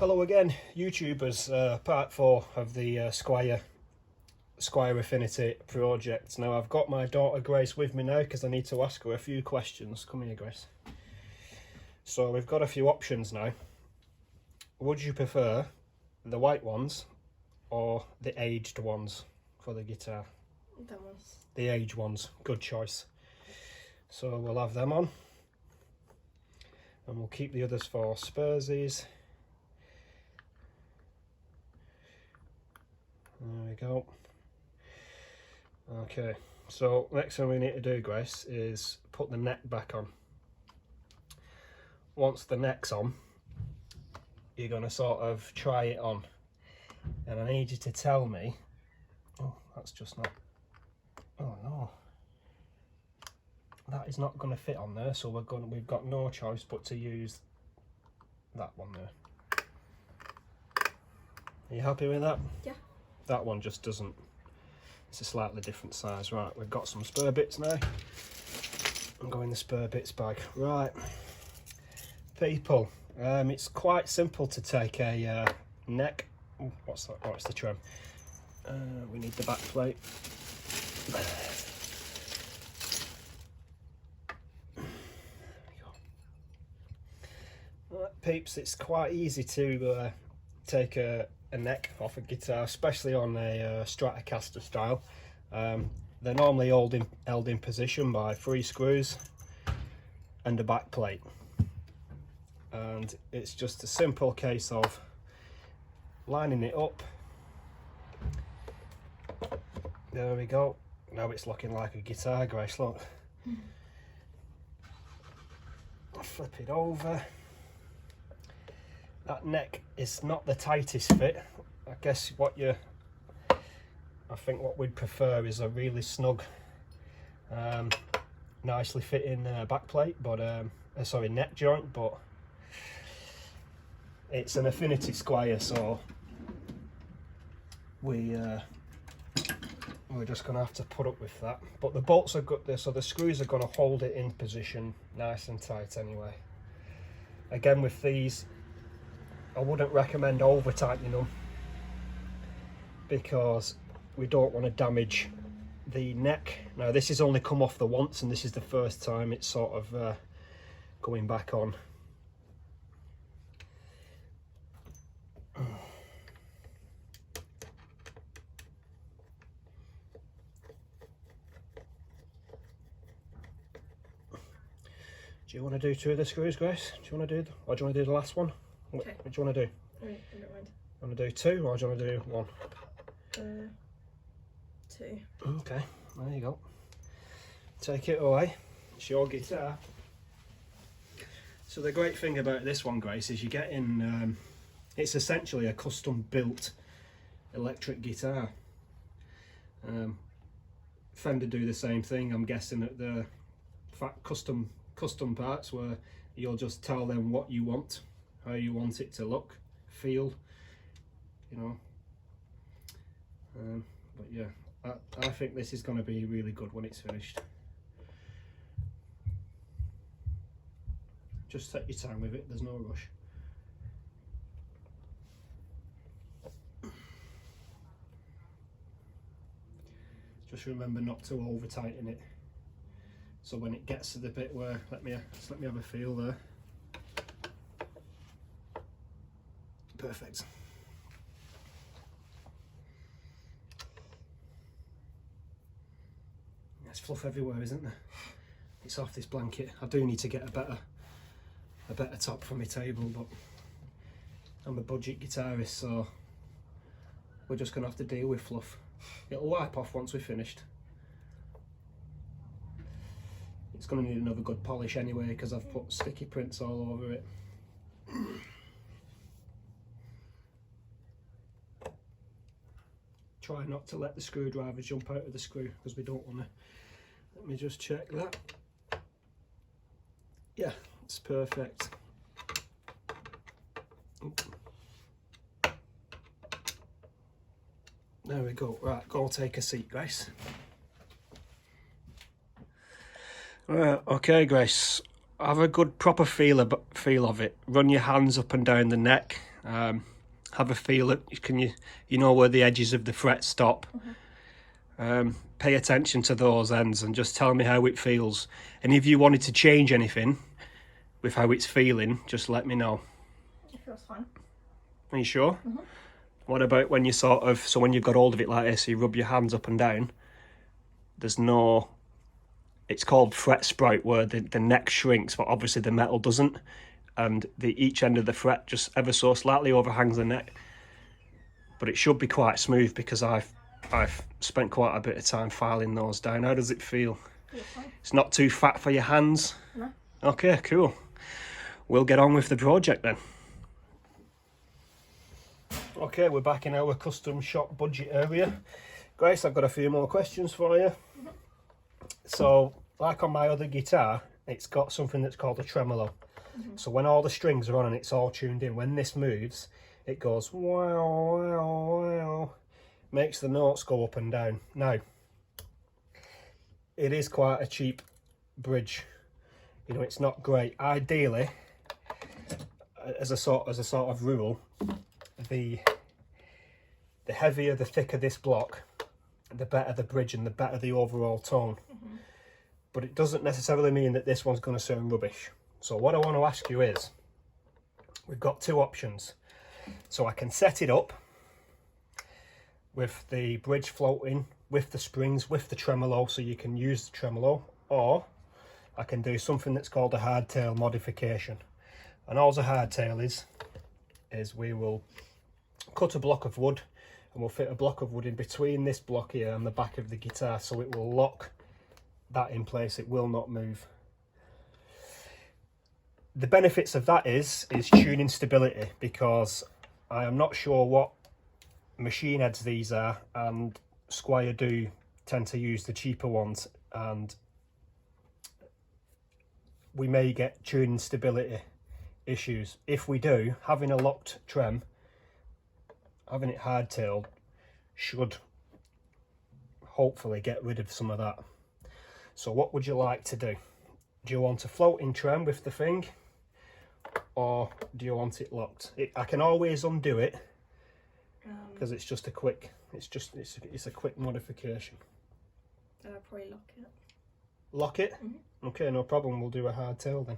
Hello again, YouTubers. Part 4 of the Squire Affinity project. Now I've got my daughter Grace with me now because I need to ask her a few questions. Come here, Grace. So we've got a few options now. Would you prefer the white ones or the aged ones for the guitar? Them ones. The aged ones, good choice. So we'll have them on. And we'll keep the others for Spursies. There we go. Okay, so next thing we need to do, Grace, is put the neck back on. Once the neck's on, you're going to sort of try it on. And I need you to tell me... Oh, that's just not... Oh no. That is not going to fit on there, so we've got no choice but to use that one there. Are you happy with that? Yeah. That one just doesn't, it's a slightly different size. Right, we've got some spur bits now. I'm going the spur bits bag. Right, people, it's quite simple to take a neck. Ooh, what's that? Oh, it's the trem. We need the back plate. Right, peeps, it's quite easy to take a neck off a guitar, especially on a Stratocaster style. They're normally held in position by 3 screws and a back plate, and it's just a simple case of lining it up. There we go. Now it's looking like a guitar, Grace, look. I'll flip it over. That neck is not the tightest fit. I guess I think what we'd prefer is a really snug, nicely fitting back plate, but sorry, neck joint. But it's an Affinity Squire, so we're just going to have to put up with that. But the bolts are good there, so the screws are going to hold it in position nice and tight anyway. Again, with these, I wouldn't recommend over tightening them because we don't want to damage the neck. Now this has only come off the once, and this is the first time it's sort of going back on. Do you want to do 2 of the screws, Grace? Do you want to do, or do you want to do the last one? Okay. What do you want to do? Right, I don't mind. You want to do 2 or do you want to do 1? 2. Okay, there you go. Take it away. It's your guitar. So the great thing about this one, Grace, is you're getting, it's essentially a custom built electric guitar. Fender do the same thing. I'm guessing that the custom parts where you'll just tell them what you want, how you want it to look, feel, you know. But yeah, I think this is going to be really good when it's finished. Just take your time with it, there's no rush. Just remember not to over tighten it. So when it gets to the bit where, let me have a feel there. Perfect. There's fluff everywhere, isn't there? It's off this blanket. I do need to get a better top for my table, but I'm a budget guitarist, so we're just gonna have to deal with fluff. It'll wipe off once we're finished. It's going to need another good polish anyway because I've put sticky prints all over it. Try not to let the screwdriver jump out of the screw because we don't want to. Let me just check that. Yeah, it's perfect. There we go. Right, go take a seat, Grace. Okay, Grace. Have a good proper feel of it. Run your hands up and down the neck Have a feel at, you know where the edges of the fret stop. Pay attention to those ends and just tell me how it feels. And if you wanted to change anything with how it's feeling, just let me know. It feels fine. Are you sure? What about when you when you've got hold of it like this, you rub your hands up and down, there's no, it's called fret sprout, where the neck shrinks, but obviously the metal doesn't, and each end of the fret just ever so slightly overhangs the neck. But it should be quite smooth because I've spent quite a bit of time filing those down. How does it feel? Feels fine. It's not too fat for your hands? No. Okay, cool. We'll get on with the project then. Okay, we're back in our custom shop budget area. Grace, I've got a few more questions for you. So, like on my other guitar, it's got something that's called a tremolo. So when all the strings are on and it's all tuned in, when this moves, it goes wow, wow, wow. Makes the notes go up and down. Now, it is quite a cheap bridge. You know, it's not great. Ideally, as a sort of rule, the heavier, the thicker this block, the better the bridge and the better the overall tone. But it doesn't necessarily mean that this one's going to sound rubbish. So what I want to ask you is, we've got two options. So I can set it up with the bridge floating, with the springs, with the tremolo, so you can use the tremolo, or I can do something that's called a hardtail modification. And all a hardtail is we will cut a block of wood, and we'll fit a block of wood in between this block here and the back of the guitar, so it will lock that in place. It will not move. The benefits of that is tuning stability, because I am not sure what machine heads these are, and Squire do tend to use the cheaper ones, and we may get tuning stability issues. If we do, having a locked trem, having it hardtailed, should hopefully get rid of some of that. So what would you like to do? Do you want a floating trem with the thing, or do you want it locked? I can always undo it, because it's just a quick, it's a quick modification. I'll probably lock it. Lock it? Okay, no problem. We'll do a hardtail then.